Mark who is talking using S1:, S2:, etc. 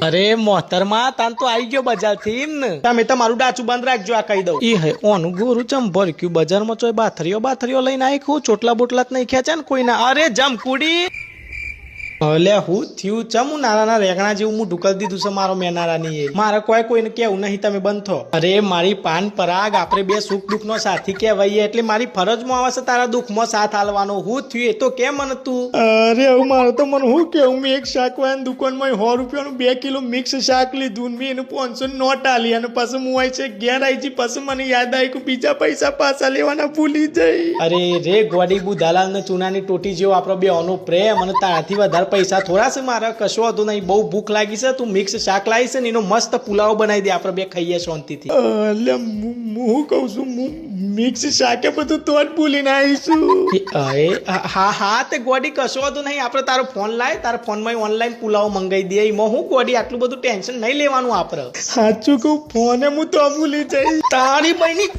S1: અરે મોહતરમાં તાન તો આવી ગયો બજાર થી ને તમે તમારું ડાચું બંધ રાખજો આ કહી દઉં ઈ હે ઓનું ગોરું ચમ ભરક્યું બજારમાં ચોય બાથરીઓ લઈને નાખ્યું ચોટલા બોટલા નહીં ખેંચ્યા ને કોઈ ના અરે જમ કુડી અલે હું થયું ચમ હું નાના રેગણા જેવું હું ઢુકલ દીધું છે મારો મેનારાની એ મારે કોઈને કેવું નહીં તમે બંધ થો અરે મારી પાન પરાગ આપણે બે સુખ દુઃખ નો સાથી કહેવાય એટલે મારી ફરજમાં આવે છે તારા દુઃખમાં સાથ હાલવાનો હું થયું એ તો કેમ મને તું અરે હું મારે તો મને હું કેવું મેં એક શાકવાળાની દુકાનમાં 100 રૂપિયાનું 2 કિલો મિક્સ શાક લીધું મેં એનું 500 નોટ આલી અને પછી હું આવી છે ઘેર આવી જી પછી મને યાદ આવી કે બીજા પૈસા પાછા લેવાના ભૂલી જઈ અરે રે ગોડી બુધાલાલ ને ચૂનાની ટોટી જેવો આપણો બે અનો પ્રેમ અને તારાથી વધારે પૈસા થોડા છે મારા કશો હતું નહીં બહુ ભૂખ લાગી છે તું મિક્સ શાક લાવી છે ને એનો મસ્ત પુલાવ બનાવી દે આપણે બે ખાઈએ શાંતિથી એટલે હું કહું છું મિક્સ શાકે બધું તો જ ભૂલીને આવીશું હા તે ગોડી કશો હતું નહીં આપણે તારો ફોન લાય તારા ફોનમાં ઓનલાઈન પુલાવ મંગાવી દે એમાં હું ગોડી આટલું બધું ટેન્શન નહીં લેવાનું આપણે સાચું કહું ફોને હું તો ભૂલી જઈશ તારી બહેની